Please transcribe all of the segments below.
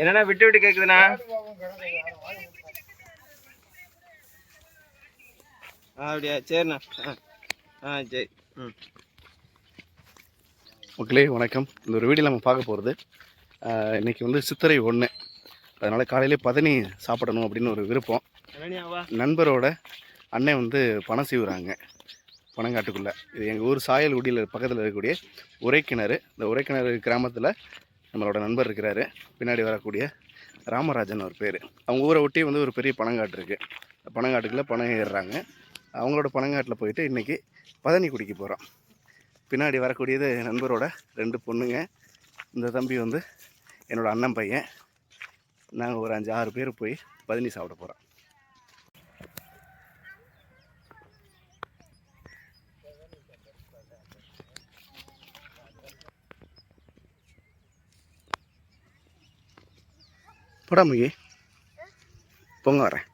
என்னன்னா விட்டு விட்டு கேக்குதுண்ணா. அப்படியா, சரிண்ணா. சரி. மக்களே வணக்கம். இந்த ஒரு வீடியோ நம்ம பார்க்க போகிறது, இன்றைக்கி வந்து சித்திரை 1, அதனால் காலையிலே பதனி சாப்பிடணும் அப்படின்னு ஒரு விருப்பம். நண்பரோட அண்ணன் வந்து பணம் செய்கிறாங்க பனங்காட்டுக்குள்ளே. இது எங்கள் ஊர் சாயல்குடியில் பக்கத்தில் இருக்கக்கூடிய உரைக்கிணறு. இந்த உரைக்கிணறு கிராமத்தில் நம்மளோட நண்பர் இருக்கிறாரு. பின்னாடி வரக்கூடிய ராமராஜன் ஒரு பேர். அவங்க ஊரை ஒட்டி வந்து ஒரு பெரிய பனங்காட்டு இருக்குது. பனங்காட்டுக்குள்ளே பணம் ஏறுறாங்க. அவங்களோட பனங்காட்டில் போயிட்டு இன்றைக்கி பதனி குடிக்க போகிறோம். பின்னாடி வரக்கூடியது நண்பரோட 2 பொண்ணுங்க. இந்த தம்பி வந்து என்னோடய அண்ணன் பையன். நாங்கள் ஒரு 5-6 பேர் போய் பதனி சாப்பிட போகிறோம். போடாமி பொங்க வரேன்.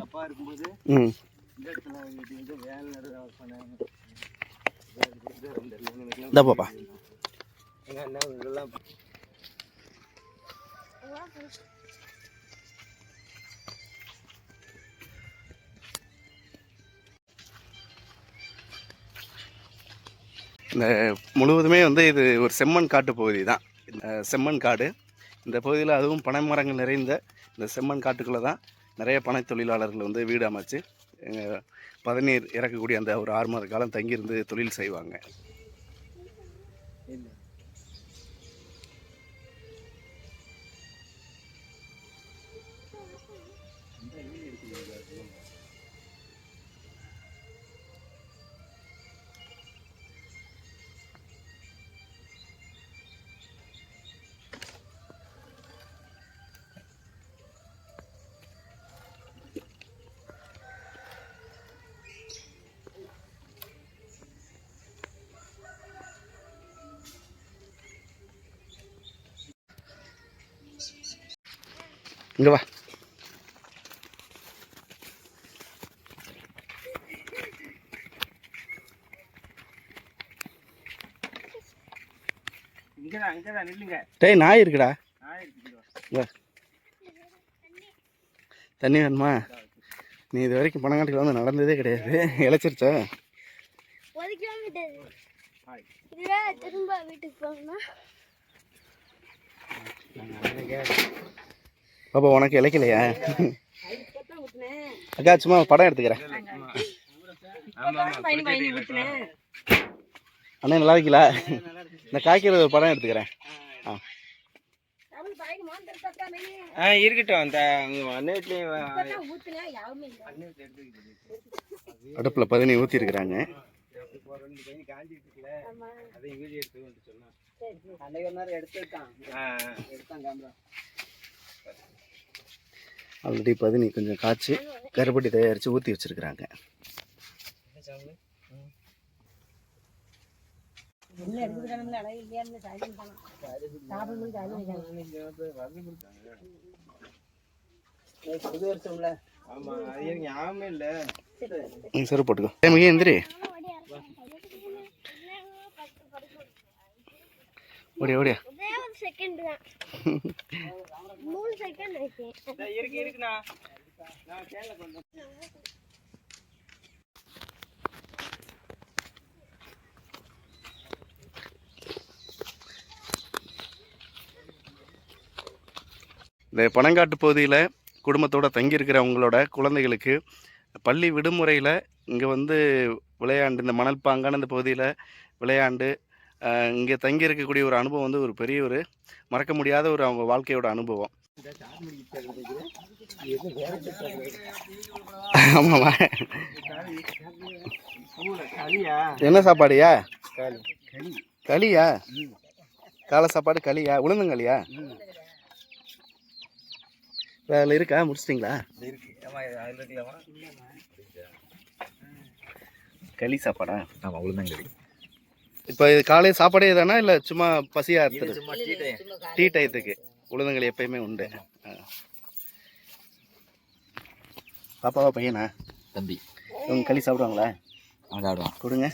அப்பா இருக்கும்போது இந்த பாப்பா இந்த முழுவதுமே வந்து இது ஒரு செம்மண் காட்டு பகுதி தான். செம்மண் காடு. இந்த பகுதியில் அதுவும் பனை மரங்கள் நிறைந்த இந்த செம்மண் காட்டுக்குள்ளே தான் நிறைய பனை தொழிலாளர்கள் வந்து வீடு அமைச்சு பதநீர் இறக்கக்கூடிய அந்த ஒரு 6 மாத காலம் தங்கியிருந்து தொழில் செய்வாங்க. இங்கே வா. டேய் நாய் இருக்குடா. தண்ணி வேணுமா? நீ இது வரைக்கும் பனங்காட்டுக்கு வந்து நடந்ததே கிடையாது. இழைச்சிருச்சா? பாப்பா உனக்கு இழைக்கலையா? அக்கா சும்மா படம் எடுத்துக்கிறேன். அண்ணா நல்லா இருக்கீங்களா? இந்த காய்க்கிறது ஒரு படம் எடுத்துக்கிறேன். இருக்கட்டும். அந்த அடுப்பில் பதனி ஊற்றி இருக்கிறாங்க. ஆல்ரெடி பதனி கொஞ்சம் காய்ச்சி கருப்பட்டி தயாரித்து ஊற்றி வச்சுருக்குறாங்க. சரி போட்டுக்கோ. எந்திரி ஓடியா ஓடியா. இந்த பனங்காட்டு பகுதியில் குடும்பத்தோடு தங்கியிருக்கிறவங்களோட குழந்தைகளுக்கு பள்ளி விடுமுறையில் இங்கே வந்து விளையாண்டு, இந்த மணல் பாங்கான இந்த பகுதியில் விளையாண்டு இங்கே தங்கி இருக்கக்கூடிய ஒரு அனுபவம் வந்து ஒரு பெரிய ஒரு மறக்க முடியாத ஒரு அவங்க வாழ்க்கையோட அனுபவம். ஆமாம்மா. என்ன சாப்பாடுயா? களியா? காலை சாப்பாடு களியா? உளுந்தங்களியா? அதில் இருக்கா? முடிச்சிட்டிங்களா? களி சாப்பாடா? ஆமாம், உளுந்தங்களி. இப்போ இது காலையில் சாப்பாடே தானா இல்லை சும்மா பசியாக இது இருக்குது? சும்மா டீ டைம். டீ டயத்துக்கு உளுந்தங்களி எப்பயுமே உண்டு. பாப்பாவா பையனா? தம்பி. இவங்க களி சாப்பிடுவாங்களா? அவங்க ஆடுவான். கொடுங்க.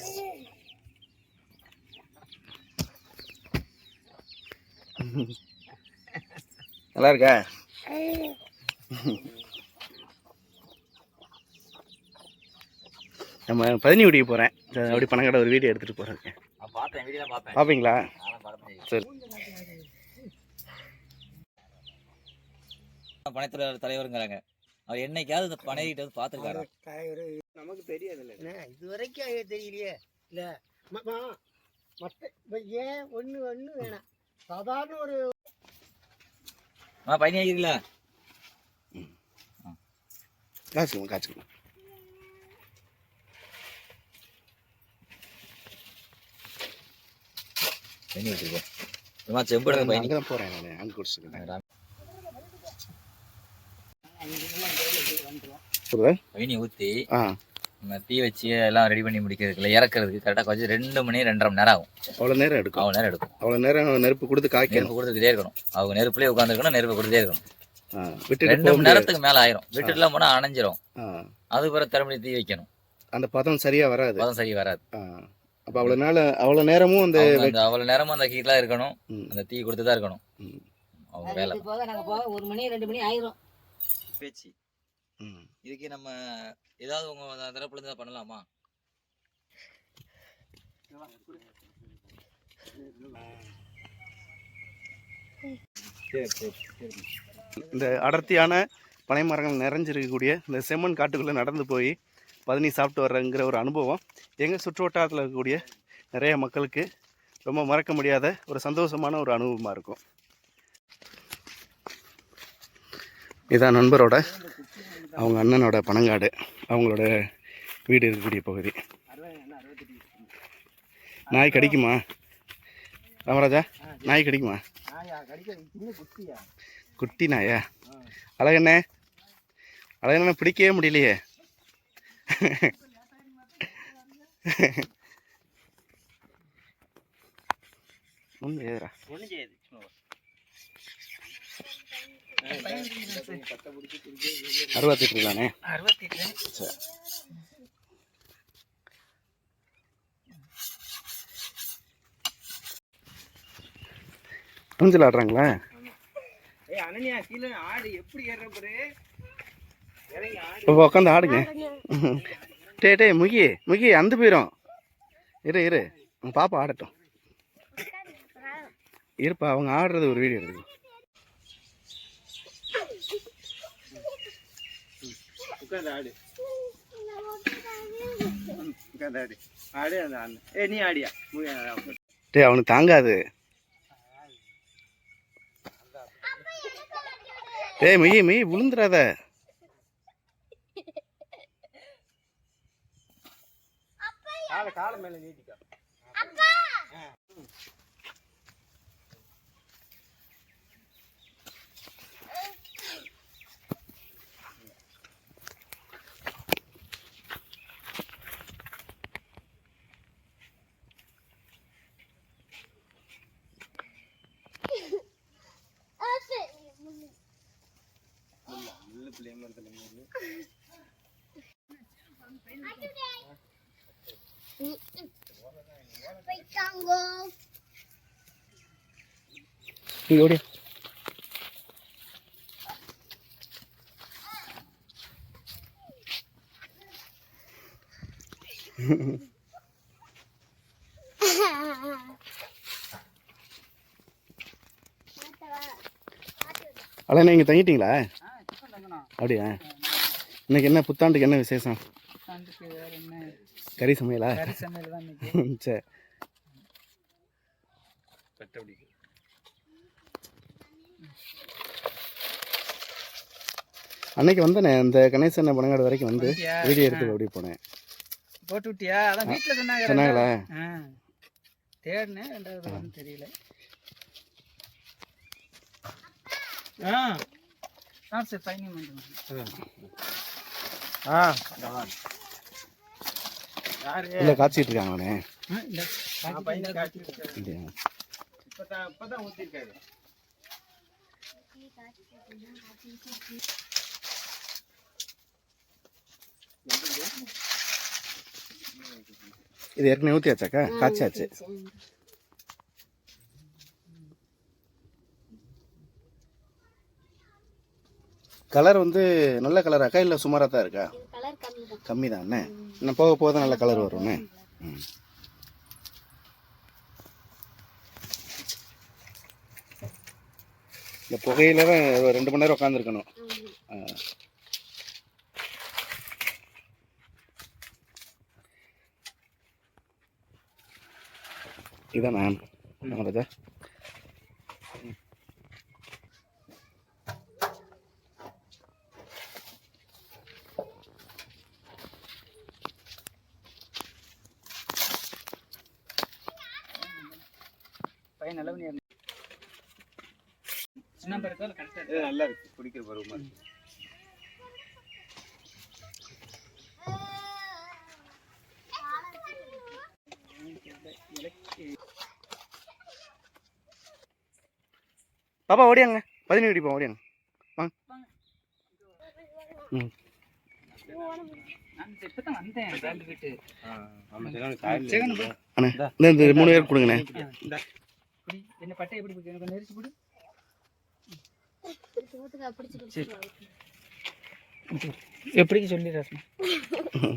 நல்லா இருக்கா? நம்ம பதினி வீடியோ போகிறேன், அப்படி பணக்கடை ஒரு வீடியோ எடுத்துகிட்டு போகிறேன். பார்த்தேன், வீடியோ பார்ப்பேன். பார்ப்பீங்களா? சரி. பனைத்துறை தலைவருங்கிறாங்க. அவர் என்னைக்காவது இந்த பனையிட்ட வந்து பார்த்துருக்காரா? நமக்கு தெரியாதுல்ல, இது வரைக்கும் தெரியலையே. இல்லை மற்ற ஏன் ஒன்று வேணாம், சாதாரண ஒரு பையன் ஆகிருக்கீங்களா? காய்ச்சிக்கலாம் காய்ச்சிக்கலாம். பையன் வச்சுருக்கோம். இந்த மாதிரி செம்புடுங்க பையன். அங்கே தான் போகிறேன் நான், அங்கே குடிச்சுக்கிறேன். பையனை ஊற்றி டீ வச்சு எல்லாம் ரெடி பண்ணி முடிக்கிறதுக்குள்ள இறக்குறதுக்கு கரெக்டாக கொஞ்சம் 2 மணி 2.5 மணி நேரம் ஆகும். அவ்வளோ நேரம் எடுக்கும்? அவ்வளோ நேரம் எடுக்கும். அவ்வளோ நேரம் நெருப்பு கொடுத்து காய்க்கணும். நெருப்பு கொடுத்துட்டே இருக்கணும். அவங்க நெருப்புலேயே உட்காந்துருக்கணும், நெருப்பு கொடுத்துட்டே இருக்கணும். விட்டு 2 மணி நேரத்துக்கு மேலே ஆயிரும். விட்டுட்டுலாம் போனால் அணைஞ்சிரும். அது பிறகு திறமணி தீ வைக்கணும். அந்த பதம் சரியாக வராது. பதம் சரியாக வராது. அப்போ அவ்வளோ நேரமும் அவ்வளோ நேரமும் அந்த ஹீட்லாம் இருக்கணும். அந்த தீ கொடுத்து தான் இருக்கணும் அவங்க வேலை. நாங்கள் போக 1 மணி 2 மணி ஆயிரும். பேச்சு இதுக்கு நம்ம ஏதாவது உங்க தரப்புல இருந்து பண்ணலாமா? இந்த அடர்த்தியான பனை மரங்கள் நிறைஞ்சிருக்கக்கூடிய இந்த செம்மண் காட்டுக்குள்ளே நடந்து போய் பதினி சாப்பிட்டு வர்றங்கிற ஒரு அனுபவம் எங்கள் சுற்று வட்டாரத்தில் இருக்கக்கூடிய நிறைய மக்களுக்கு ரொம்ப மறக்க முடியாத ஒரு சந்தோஷமான ஒரு அனுபவமாக இருக்கும். இதான் நண்பரோட அவங்க அண்ணனோட பனங்காடு, அவங்களோட வீடு இருக்கக்கூடிய பகுதி. நாய் கடிக்குமா ராமராஜா? நாய் கடிக்குமா? குட்டி நாயா? அழகண்ணே, அழகண்ணே பிடிக்கவே முடியலையே. ஒன்று ஏதுரா அறுபத்தெட்டுலானே? சரி. ஊஞ்சல் ஆடுறாங்களா? அனன்யா கீழே ஆடு எப்படி ஏறப்பரு இப்போ உட்காந்து ஆடுங்க. டே முகி அந்த போயிடும். இரு உங்கள் பாப்பா ஆடட்டும். இருப்பா, அவங்க ஆடுறது ஒரு வீடியோ எடுக்கு. உட்காந்து ஆடு, உட்காந்து ஆடு, ஆடு அந்த ஆடு. நீ ஆடியா? டே அவனுக்கு தாங்காது. டேய் மெய் விழுந்துடாத. கால மேல நீட்டிக்கா. ஓடியா அதான் நீங்கள் தங்கிட்டீங்களா? அப்படியா? இன்னைக்கு என்ன புத்தாண்டுக்கு என்ன விசேஷம்? கறி சமையலா? சரி. அன்னைக்கு வந்தேனே இந்த கணேசன் பனங்காடு வரைக்கும் வந்து வீடியோ எடுத்து அப்படி போனேன். போட்டு விட்டியா? அதான் வீட்டில் சொன்னாங்களா? தேடினேன், ரெண்டாவது தெரியல. சரி பயணி இல்லை காய்ச்சிட்டு இருக்காங்க அவனே. பையன் காய்ச்சிருக்காரு. இல்லையா? இப்பதான் ஊத்திருக்காரு. இது ஏற்கனவே ஊற்றியாச்சாக்கா? காய்ச்சாச்சு. கலர் வந்து நல்ல கலராக்கா இல்லை சுமாராக தான் இருக்கா? கம்மி தானே. இன்னும் போக போக தான் நல்ல கலர் வரும்ண்ணே. இந்த புகையில தான் 2 மணி நேரம் உட்காந்துருக்கணும். இதாண்ணா ராஜா. பையன் நல்ல பண்ணி சின்ன பருத்தா கரெக்டாக இது நல்லா இருக்கு, குடிக்கிற பருவமா இருக்கு. பாப்பா ஓடியாங்க, 17 அடிப்போம், ஓடியாங்க வாங்க. இப்பதான் வந்தேன் பேண்ட் விட்டு. அண்ணே இந்த 3 பேர் கொடுங்கண்ணே. என்ன பட்டை எப்படி பிடிக்கும்? எனக்கு நெரிச்சு பிடி. எப்படி சொல்லி ராசமா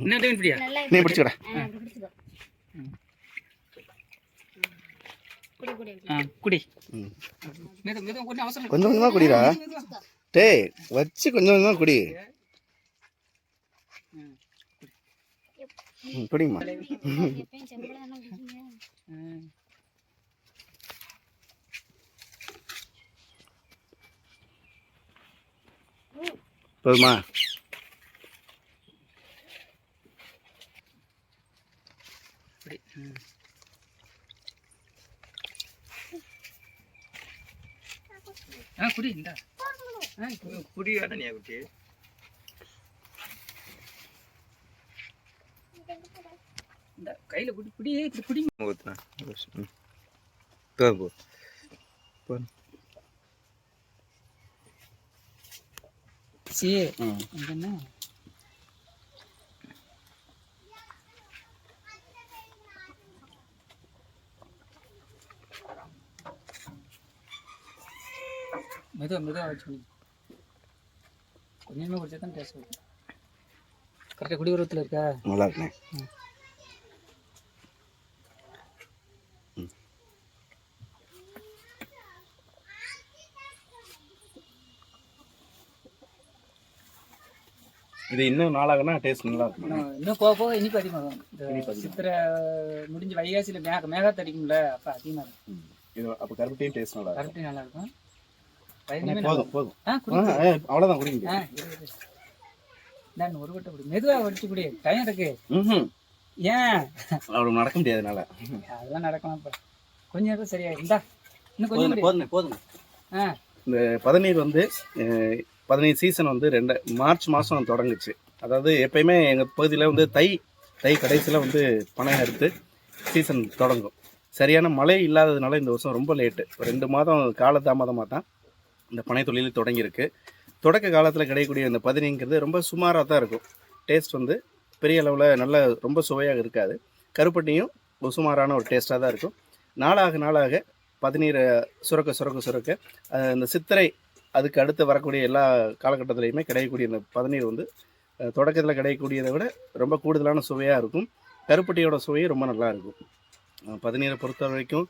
என்ன இப்படியா நீ பிடிச்சுக்கடா. குடி கொஞ்சம் அவசரம், கொஞ்சம் கொஞ்சமாக குடிடா. டேய் வச்சு கொஞ்சம் கொஞ்சமாக குடி. குடிங்கம்மா. போதுமா? குடி இந்த குடியாட நீ குட்டி. இந்த கையில குடி குடி இப்படி குடி. ஊத்துனா போ போ. சீ என்ன மெதுவாக வச்சு குடி. கொஞ்சமே குடிச்சா தான் டேஸ்ட் வரும். கரெக்டாக குடி உருவத்தில் இருக்கா? நல்லா இருக்குண்ணே. இது இன்னும் நாளாகனா டேஸ்ட் நல்லா இருக்கும். இன்னும் போக போக இனிப்பு அதிகமாகும். இந்த சித்திரை முடிஞ்சு வைகாசியில் மேகத்தை அடிக்கும்ல, அப்போ அதிகமாக இருக்கும். இது அப்போ கருப்பட்டியும் டேஸ்ட் நல்லா இருக்கும். கருப்பட்டி நல்லா இருக்கும். போதும் போதும், அவ்வளோதான் குடிங்க. நான் ஒரு வட்டம் குடி, மெதுவாக வடிச்சு குடி, டைம் இருக்கு. ஏன் அவ்வளோ நடக்க முடியாதுனால அதெல்லாம் நடக்கலாம். இப்போ கொஞ்சம் நேரம் சரியா இருந்தா இன்னும் கொஞ்சம் போதும் போதும். இந்த பதநீர் வந்து பதநீர் சீசன் வந்து மார்ச் மாதம் தொடங்குச்சு. அதாவது எப்பயுமே எங்கள் பகுதியில் வந்து தை கடைசியில் வந்து பனை அறுத்து சீசன் தொடங்கும். சரியான மழை இல்லாததுனால இந்த வருஷம் ரொம்ப லேட்டு. 2 மாதம் காலதாமதமாக தான் இந்த பனை தொழில் தொடங்கியிருக்கு. தொடக்க காலத்தில் கிடைக்கக்கூடிய இந்த பதநீங்கிறது ரொம்ப சுமாராக தான் இருக்கும். டேஸ்ட் வந்து பெரிய அளவில் நல்ல ரொம்ப சுவையாக இருக்காது. கருப்பட்டியும் சுமாரான ஒரு டேஸ்ட்டாக தான் இருக்கும். நாளாக பதநீரை சுரக்க இந்த சித்திரை அதுக்கு அடுத்து வரக்கூடிய எல்லா காலகட்டத்திலையுமே கிடைக்கக்கூடிய இந்த பதநீர் வந்து தொடக்கத்தில் கிடைக்கக்கூடியதை விட ரொம்ப கூடுதலான சுவையாக இருக்கும். கருப்பட்டியோட சுவையும் ரொம்ப நல்லா இருக்கும். பதநீரை பொறுத்த வரைக்கும்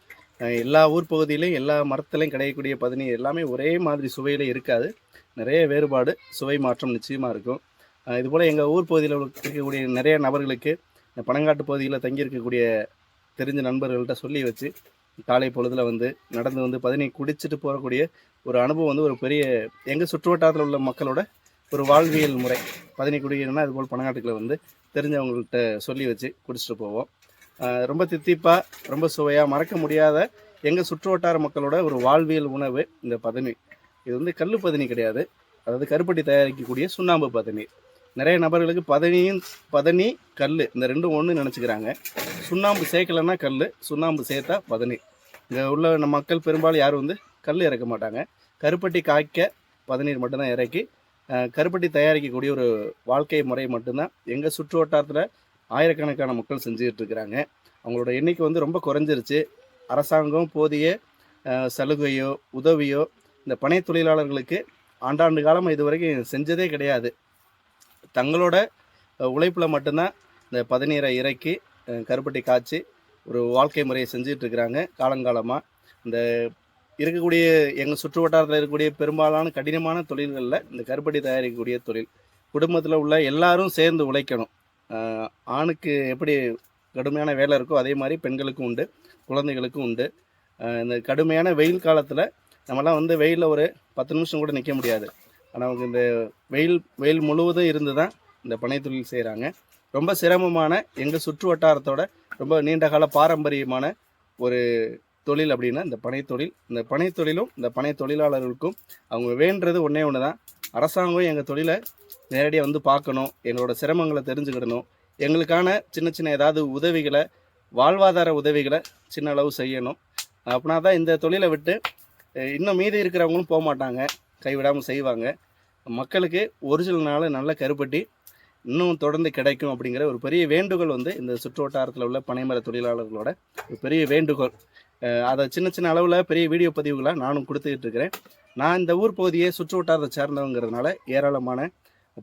எல்லா ஊர் பகுதியிலையும் எல்லா மரத்துலையும் கிடைக்கக்கூடிய பதநீர் எல்லாமே ஒரே மாதிரி சுவையில் இருக்காது. நிறைய வேறுபாடு, சுவை மாற்றம் நிச்சயமாக இருக்கும். இதுபோல் எங்கள் ஊர் பகுதியில் இருக்கக்கூடிய நிறைய நபர்களுக்கு இந்த பனங்காட்டு பகுதியில் தங்கியிருக்கக்கூடிய தெரிஞ்ச நண்பர்கள்ட்ட சொல்லி வச்சு காலை பொழுதில் வந்து நடந்து வந்து பதநீர் குடிச்சிட்டு போகக்கூடிய ஒரு அனுபவம் வந்து ஒரு பெரிய எங்கள் சுற்றுவட்டாரத்தில் உள்ள மக்களோட ஒரு வாழ்வியல் முறை. பதநீர் குடிக்கணும்னா அதுபோல் பனங்காட்டுக்களை வந்து தெரிஞ்சவங்கள்ட்ட சொல்லி வச்சு குடிச்சிட்டு போவோம். ரொம்ப தித்திப்பாக ரொம்ப சுவையாக மறக்க முடியாத எங்கள் சுற்றுவட்டார மக்களோட ஒரு வாழ்வியல் உணவு இந்த பதநீர். இது வந்து கல் பதநீர் கிடையாது, அதாவது கருப்பட்டி தயாரிக்கக்கூடிய சுண்ணாம்பு பதநீர். நிறைய நபர்களுக்கு பதனி கல் இந்த ரெண்டும் ஒன்று நினச்சிக்கிறாங்க. சுண்ணாம்பு சேர்க்கலைன்னா கல், சுண்ணாம்பு சேர்த்தா பதனி. இங்கே உள்ள நம்ம மக்கள் பெரும்பாலும் யாரும் வந்து கல் இறக்க மாட்டாங்க. கருப்பட்டி காய்க்க பதநீர் மட்டும்தான் இறக்கி கருப்பட்டி தயாரிக்கக்கூடிய ஒரு வாழ்க்கை முறை மட்டும்தான் எங்கள் சுற்று வட்டாரத்தில் ஆயிரக்கணக்கான மக்கள் செஞ்சுக்கிட்டு இருக்கிறாங்க. அவங்களோட எண்ணிக்கை வந்து ரொம்ப குறைஞ்சிருச்சு. அரசாங்கம் போதிய சலுகையோ உதவியோ இந்த பனை தொழிலாளர்களுக்கு ஆண்டாண்டு காலம் இது வரைக்கும் செஞ்சதே கிடையாது. தங்களோட உழைப்பில் மட்டும்தான் இந்த பதநீரை இறக்கி கருப்பட்டி காய்ச்சி ஒரு வாழ்க்கை முறையை செஞ்சுட்டு இருக்கிறாங்க காலங்காலமாக. இந்த இருக்கக்கூடிய எங்கள் சுற்று வட்டாரத்தில் இருக்கக்கூடிய பெரும்பாலான கடினமான தொழில்களில் இந்த கருப்பட்டி தயாரிக்கக்கூடிய தொழில் குடும்பத்தில் உள்ள எல்லாரும் சேர்ந்து உழைக்கணும். ஆணுக்கு எப்படி கடுமையான வேலை இருக்கோ அதே மாதிரி பெண்களுக்கும் உண்டு, குழந்தைகளுக்கும் உண்டு. இந்த கடுமையான வெயில் காலத்தில் நம்மலாம் வந்து வெயிலில் ஒரு 10 நிமிஷம் கூட நிற்க முடியாது. ஆனால் அவங்க இந்த வெயில் முழுவதும் இருந்து தான் இந்த பனை தொழில் செய்கிறாங்க. ரொம்ப சிரமமான எங்கள் சுற்று வட்டாரத்தோட ரொம்ப நீண்ட கால பாரம்பரியமான ஒரு தொழில் அப்படின்னா இந்த பனை தொழில். இந்த பனை தொழிலும் இந்த பனை தொழிலாளர்களுக்கும் அவங்க வேண்டுறது ஒன்றே ஒன்று தான். அரசாங்கம் எங்கள் தொழிலை நேரடியாக வந்து பார்க்கணும், எங்களோட சிரமங்களை தெரிஞ்சுக்கிடணும், எங்களுக்கான சின்ன சின்ன ஏதாவது உதவிகளை, வாழ்வாதார உதவிகளை சின்ன அளவு செய்யணும். அப்படின்னா தான் இந்த தொழிலை விட்டு இன்னும் மீதி இருக்கிறவங்களும் போக மாட்டாங்க, கைவிடாமல் செய்வாங்க. மக்களுக்கு ஒரிஜினல்னால நல்ல கருப்பட்டி இன்னும் தொடர்ந்து கிடைக்கும் அப்படிங்கிற ஒரு பெரிய வேண்டுகோள் வந்து இந்த சுற்று வட்டாரத்தில் உள்ள பனைமர தொழிலாளர்களோட ஒரு பெரிய வேண்டுகோள். அதை சின்ன சின்ன அளவில் பெரிய வீடியோ பதிவுகளாக நானும் கொடுத்துக்கிட்டு இருக்கிறேன். நான் இந்த ஊர் பகுதியை சுற்று வட்டாரத்தை சேர்ந்தவங்கிறதுனால ஏராளமான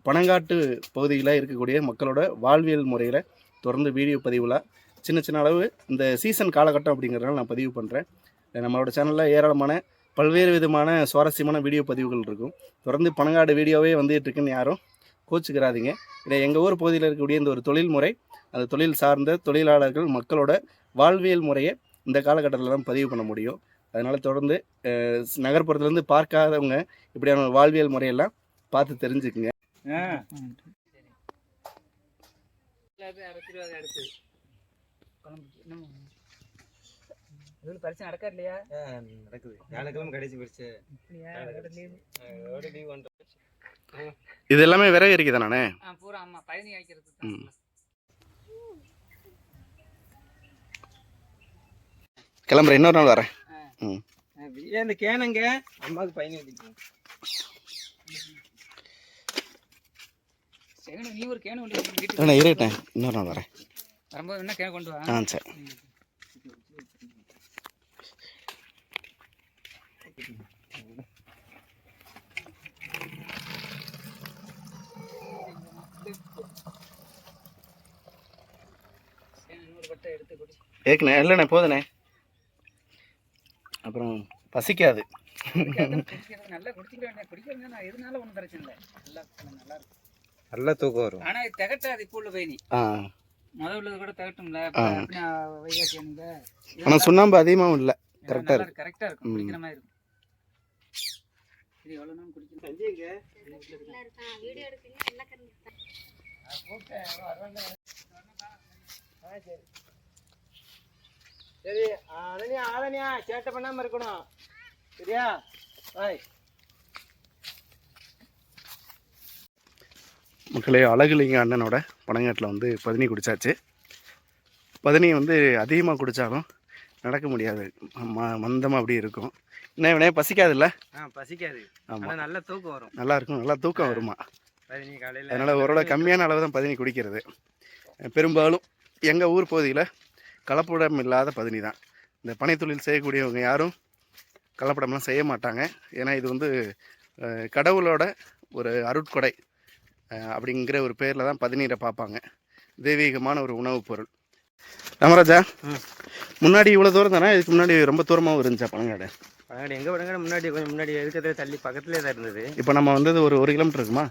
பனங்காட்டு பகுதியில் இருக்கக்கூடிய மக்களோட வாழ்வியல் முறையில் தொடர்ந்து வீடியோ பதிவுகளாக சின்ன சின்ன அளவு இந்த சீசன் காலகட்டம் அப்படிங்கிறதுனால நான் பதிவு பண்ணுறேன். நம்மளோட சேனலில் ஏராளமான பல்வேறு விதமான சுவாரஸ்யமான வீடியோ பதிவுகள் இருக்கும். தொடர்ந்து பனங்காடு வீடியோவே வந்துட்டு இருக்குன்னு யாரும் கோச்சுக்கிறாதீங்க. இதை எங்கள் ஊர் பகுதியில் இருக்கக்கூடிய இந்த ஒரு தொழில்முறை, அந்த தொழில் சார்ந்த தொழிலாளர்கள் மக்களோட வாழ்வியல் முறையை இந்த காலகட்டத்தில் தான் பதிவு பண்ண முடியும். அதனால் தொடர்ந்து நகர்ப்புறத்துலேருந்து பார்க்காதவங்க இப்படியான வாழ்வியல் முறையெல்லாம் பார்த்து தெரிஞ்சுக்குங்க. பரிசு நடக்கா இல்லையா? நடக்குது. வியாழக்கிழமை கடைசி பரிசு. இது எல்லாமே விறகு எரிக்குதா நானே பூரா? ஆமா, பயணி ஆக்கிறது. கிளம்புறேன், இன்னொரு நாள் வரேன். இந்த கேனுங்க அம்மாவுக்கு பயணி வைக்கணும். நீ ஒரு கேனு கொண்டு இருட்டேன், இன்னொரு நாள் வரேன். வரும்போது என்ன கேன் கொண்டு வா. சரி. ஏற்கனவே இல்லைண்ணே, போதுண்ணே, அப்புறம் பசிக்காது. நல்லா குடிச்சிக்கிறேன், குடிக்கிறேன். நான் எதுனால ஒன்றும் பிரச்சனை இல்லை, நல்லா நல்லா இருக்கும், நல்லா தூக்கம் வரும். ஆனால் இது திகட்டாது. இப்போ உள்ள பயணி முதல் உள்ளது கூட திகட்டும்ல. வைகாசி ஆனால் சுண்ணாம்பு அதிகமாகவும் இல்லை, கரெக்டாக இருக்கு. கரெக்டாக இருக்கும், குடிக்கிற மாதிரி இருக்கும். இது எவ்வளோ நேரம் குடிக்கணும்? சரி ஆதனியா சேட்டை பண்ணாம இருக்கணும், சரியா? பாய். மக்களே, அழகுலிங்க அண்ணனோட பனங்காட்டில் வந்து பதனி குடித்தாச்சு. பதனி வந்து அதிகமாக குடித்தாலும் நடக்க முடியாது, மந்தமாக அப்படி இருக்கும். என்ன பசிக்காதுல்ல? பசிக்காது. ஆமாம், நல்ல தூக்கம் வரும். நல்லா இருக்கும், நல்லா தூக்கம் வருமா? பதனி காலையில். அதனால் ஓரளவு கம்மியான அளவு தான் பதனி குடிக்கிறது. பெரும்பாலும் எங்கள் ஊர் பகுதியில் கலப்படம் இல்லாத பதனி தான். இந்த பனை தொழில் செய்யக்கூடியவங்க யாரும் கலப்படம்லாம் செய்ய மாட்டாங்க. ஏன்னா இது வந்து கடவுளோட ஒரு அருட்கொடை அப்படிங்கிற ஒரு பேரில் தான் பதநீரை பார்ப்பாங்க. தெய்வீகமான ஒரு உணவுப் பொருள். ராமராஜா, முன்னாடி இவ்வளோ தூரம் தானே? இதுக்கு முன்னாடி ரொம்ப தூரமாகவும் இருந்துச்சா பனங்காடு? பனங்காடு எங்கே பனங்காடு முன்னாடி கொஞ்சம் முன்னாடி இருக்கிறதே தள்ளி பக்கத்துலேயே தான் இருந்தது. இப்போ நம்ம வந்தது ஒரு 1 கிலோமீட்டர் இருக்குமா?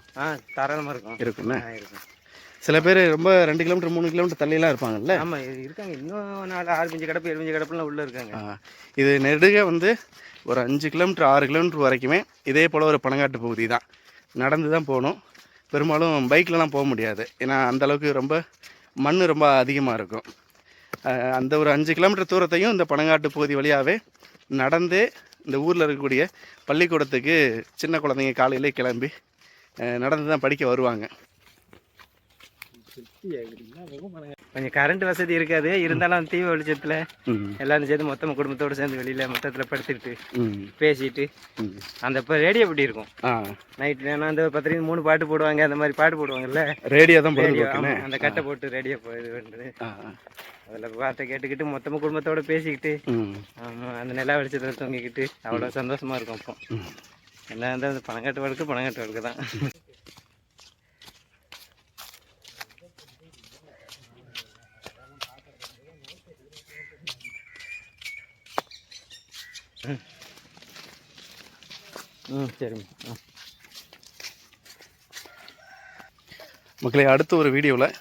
தாராளமாக இருக்குண்ணே. இருக்கும். சில பேர் ரொம்ப 2 கிலோமீட்டர் 3 கிலோமீட்டர் தள்ளிலாம் இருப்பாங்கல்ல? ஆமாம், இருக்காங்க. இன்னும் 4-6 கடப்பு 7 கடப்புலாம் உள்ளே இருக்காங்க. இது நெடுக வந்து ஒரு 5 கிலோமீட்டர் 6 கிலோமீட்டர் வரைக்குமே இதே போல் ஒரு பனங்காட்டு பகுதி தான். நடந்து தான் போகணும். பெரும்பாலும் பைக்லலாம் போக முடியாது, ஏன்னா அந்தளவுக்கு ரொம்ப மண் ரொம்ப அதிகமாக இருக்கும். அந்த ஒரு 5 கிலோமீட்டர் தூரத்தையும் இந்த பனங்காட்டு பகுதி வழியாகவே நடந்தே இந்த ஊரில் இருக்கக்கூடிய பள்ளிக்கூடத்துக்கு சின்ன குழந்தைங்க காலையிலே கிளம்பி நடந்து தான் படிக்க வருவாங்க. கொஞ்சம் கரண்ட் வசதி இருக்காது, இருந்தாலும் தீப வெளிச்சத்துல ம் எல்லாரும் சேர்ந்து மொத்தமாக குடும்பத்தோடு சேர்ந்து வெளியில மொத்தத்தில் படுத்துக்கிட்டு ம் பேசிட்டு ம் அந்த இப்போ ரேடியோ எப்படி இருக்கும் ஆ நைட் வேணா அந்த 10 3 பாட்டு போடுவாங்க, அந்த மாதிரி பாட்டு போடுவாங்கல்ல ரேடியோ தான் ரேடியோ. பொழுதுபோக்குன்னு. அந்த கட்டை போட்டு ரேடியோ இது பண்ணுறது, ஆ அதில் பாட்டை கேட்டுக்கிட்டு மொத்தமாக குடும்பத்தோடு பேசிக்கிட்டு ம் ஆமாம் அந்த நிலா வெளிச்சத்தில் தூங்கிக்கிட்டு அவ்வளோ சந்தோஷமா இருக்கும். அப்போ ம் என்ன வந்து அந்த பணங்காட்டு வழக்கு தான். சரிம்மா. மக்களே, அடுத்த ஒரு வீடியோவில்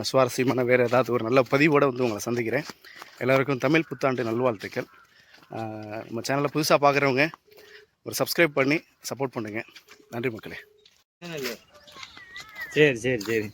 சுவாரஸ்யமான வேறு ஏதாவது ஒரு நல்ல பதிவோடு வந்து உங்களை சந்திக்கிறேன். எல்லாருக்கும் தமிழ் புத்தாண்டு நல்வாழ்த்துக்கள். நம்ம சேனலை புதுசாக பார்க்குறவங்க ஒரு சப்ஸ்கிரைப் பண்ணி சப்போர்ட் பண்ணுங்கள். நன்றி மக்களே. சரி சரி சரி.